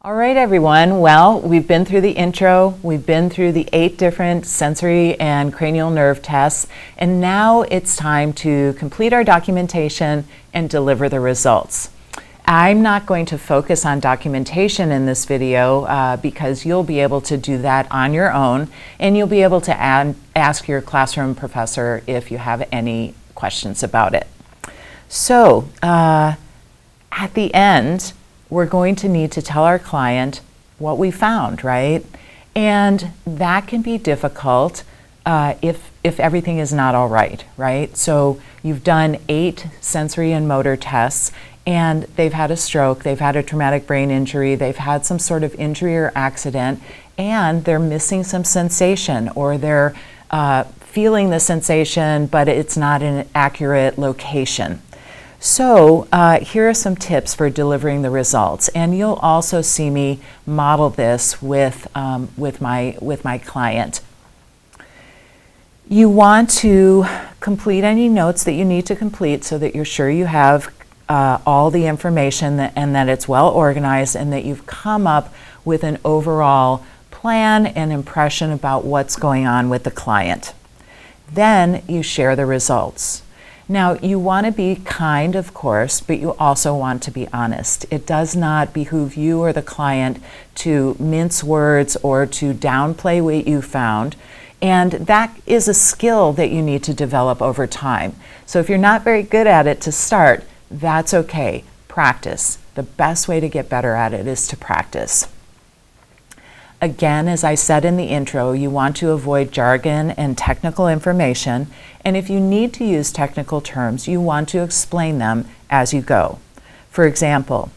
All right, everyone. Well, we've been through the intro, we've been through the 8 different sensory and cranial nerve tests, and now it's time to complete our documentation and deliver the results. I'm not going to focus on documentation in this video because you'll be able to do that on your own, and you'll be able to ask your classroom professor if you have any questions about it. So, at the end, we're going to need to tell our client what we found, right? And that can be difficult if everything is not all right, right? So you've done 8 sensory and motor tests, and they've had a stroke, they've had a traumatic brain injury, they've had some sort of injury or accident, and they're missing some sensation, or they're feeling the sensation, but it's not in an accurate location. So here are some tips for delivering the results, and you'll also see me model this with my client. You want to complete any notes that you need to complete so that you're sure you have all the information and that it's well organized and that you've come up with an overall plan and impression about what's going on with the client. Then you share the results. Now, you want to be kind, of course, but you also want to be honest. It does not behoove you or the client to mince words or to downplay what you found, and that is a skill that you need to develop over time. So if you're not very good at it to start, that's okay. Practice. The best way to get better at it is to practice. Again, as I said in the intro, you want to avoid jargon and technical information, and if you need to use technical terms, you want to explain them as you go. For example,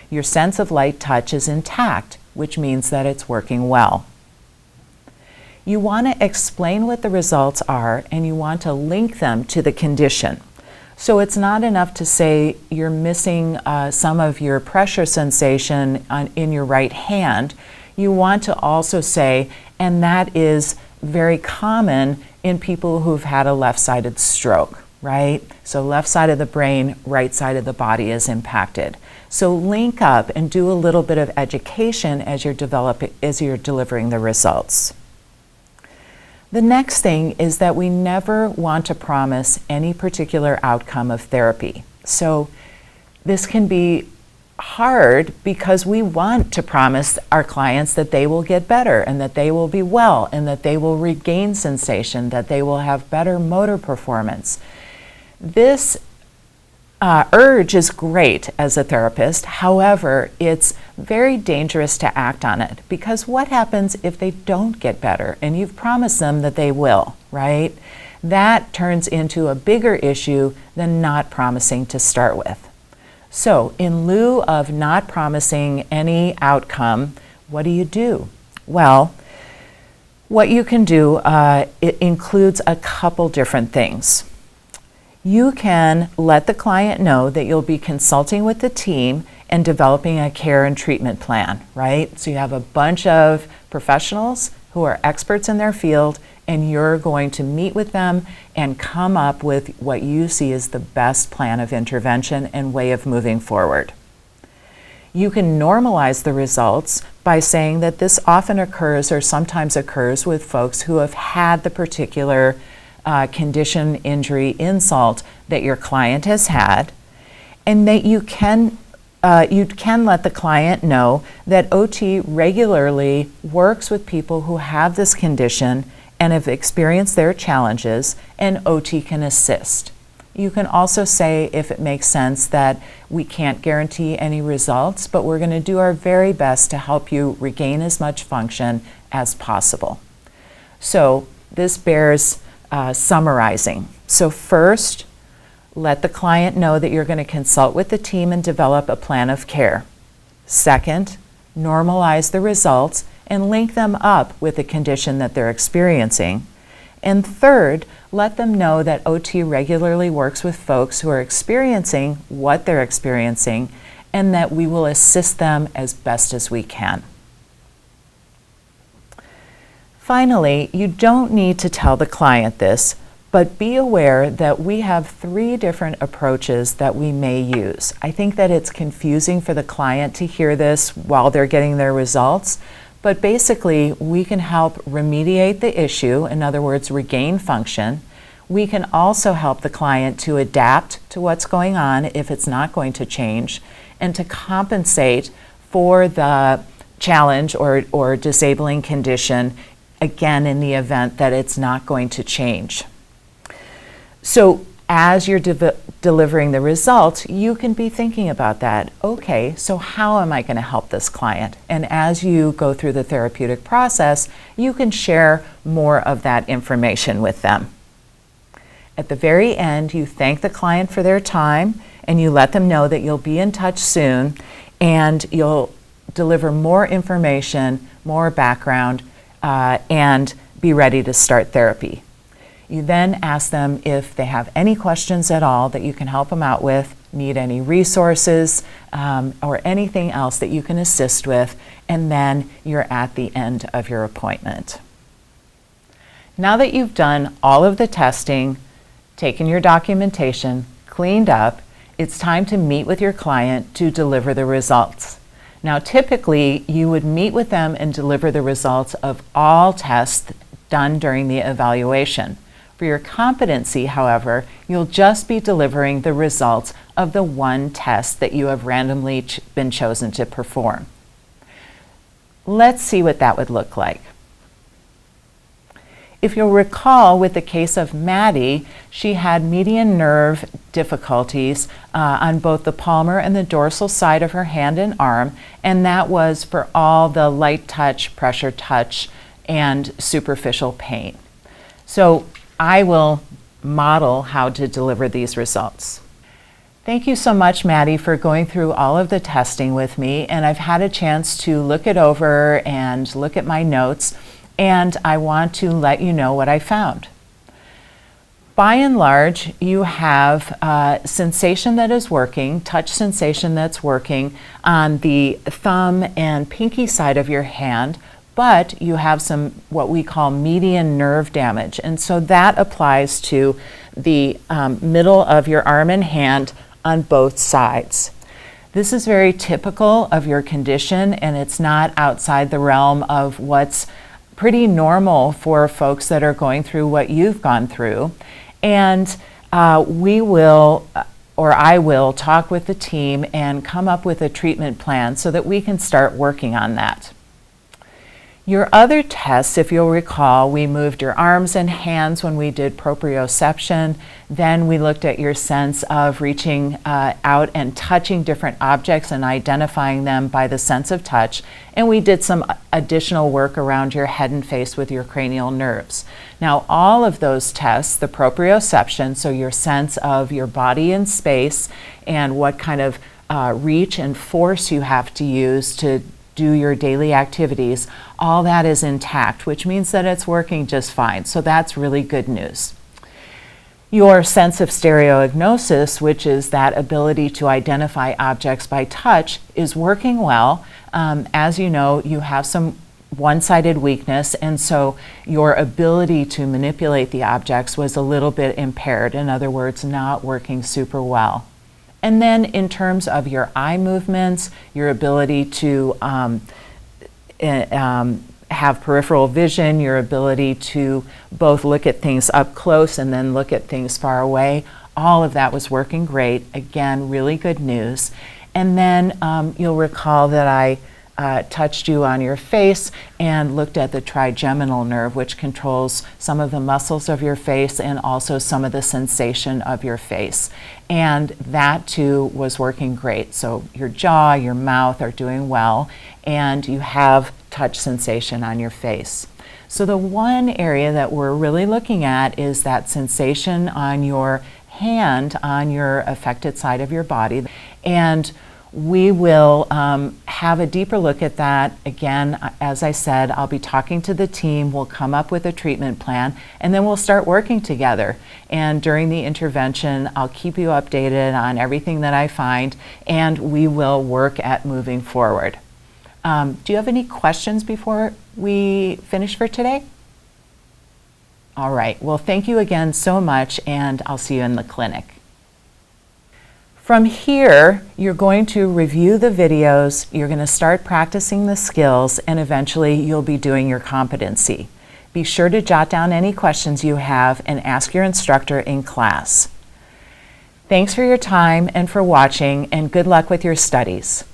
your sense of light touch is intact, which means that it's working well. You want to explain what the results are, and you want to link them to the condition. So it's not enough to say you're missing some of your pressure sensation in your right hand. You want to also say, and that is very common in people who've had a left-sided stroke, right? So left side of the brain, right side of the body is impacted. So link up and do a little bit of education as you're delivering the results. The next thing is that we never want to promise any particular outcome of therapy. So this can be hard because we want to promise our clients that they will get better and that they will be well and that they will regain sensation, that they will have better motor performance. This urge is great as a therapist. However, it's very dangerous to act on it, because what happens if they don't get better and you've promised them that they will, right? That turns into a bigger issue than not promising to start with. So in lieu of not promising any outcome, what do? Well, what you can do, it includes a couple different things. You can let the client know that you'll be consulting with the team and developing a care and treatment plan, right? So you have a bunch of professionals who are experts in their field, and you're going to meet with them and come up with what you see as the best plan of intervention and way of moving forward. You can normalize the results by saying that this often occurs or sometimes occurs with folks who have had the particular condition, injury, insult that your client has had, and that you can let the client know that OT regularly works with people who have this condition and have experienced their challenges, and OT can assist. You can also say, if it makes sense, that we can't guarantee any results, but we're going to do our very best to help you regain as much function as possible. So this bears summarizing. So first, let the client know that you're going to consult with the team and develop a plan of care. Second, normalize the results and link them up with the condition that they're experiencing. And third, let them know that OT regularly works with folks who are experiencing what they're experiencing, and that we will assist them as best as we can. Finally, you don't need to tell the client this, But be aware that we have 3 different approaches that we may use. I think that it's confusing for the client to hear this while they're getting their results, but basically we can help remediate the issue, in other words, regain function. We can also help the client to adapt to what's going on if it's not going to change, and to compensate for the challenge or disabling condition, again, in the event that it's not going to change. So as you're delivering the results, you can be thinking about that. Okay, so how am I going to help this client? And as you go through the therapeutic process, you can share more of that information with them. At the very end, you thank the client for their time, and you let them know that you'll be in touch soon, and you'll deliver more information, more background, and be ready to start therapy. You then ask them if they have any questions at all that you can help them out with, need any resources, or anything else that you can assist with, and then you're at the end of your appointment. Now that you've done all of the testing, taken your documentation, cleaned up, it's time to meet with your client to deliver the results. Now, typically, you would meet with them and deliver the results of all tests done during the evaluation. For your competency, however, you'll just be delivering the results of the one test that you have randomly been chosen to perform. Let's see what that would look like. If you'll recall, with the case of Maddie, she had median nerve difficulties on both the palmar and the dorsal side of her hand and arm, and that was for all the light touch, pressure touch, and superficial pain. So I will model how to deliver these results. Thank you so much, Maddie, for going through all of the testing with me, and I've had a chance to look it over and look at my notes, and I want to let you know what I found. By and large, you have sensation that is working, touch sensation that's working on the thumb and pinky side of your hand, but you have some what we call median nerve damage. And so that applies to the middle of your arm and hand on both sides. This is very typical of your condition, and it's not outside the realm of what's pretty normal for folks that are going through what you've gone through. And we will, or I will, talk with the team and come up with a treatment plan so that we can start working on that. Your other tests, if you'll recall, we moved your arms and hands when we did proprioception. Then we looked at your sense of reaching out and touching different objects and identifying them by the sense of touch. And we did some additional work around your head and face with your cranial nerves. Now, all of those tests, the proprioception, so your sense of your body in space and what kind of reach and force you have to use to do your daily activities, all that is intact, which means that it's working just fine. So that's really good news. Your sense of stereognosis, which is that ability to identify objects by touch, is working well. As you know, you have some one-sided weakness, and so your ability to manipulate the objects was a little bit impaired. In other words, not working super well. And then in terms of your eye movements, your ability to have peripheral vision, your ability to both look at things up close and then look at things far away, all of that was working great. Again, really good news. And then you'll recall that I touched you on your face and looked at the trigeminal nerve, which controls some of the muscles of your face and also some of the sensation of your face. And that too was working great. So your jaw, your mouth are doing well, and you have touch sensation on your face. So the one area that we're really looking at is that sensation on your hand, on your affected side of your body. And we will have a deeper look at that. Again, as I said, I'll be talking to the team, we'll come up with a treatment plan, and then we'll start working together. And during the intervention, I'll keep you updated on everything that I find, and we will work at moving forward. Do you have any questions before we finish for today? All right, well, thank you again so much, and I'll see you in the clinic. From here, you're going to review the videos, you're going to start practicing the skills, and eventually you'll be doing your competency. Be sure to jot down any questions you have and ask your instructor in class. Thanks for your time and for watching, and good luck with your studies.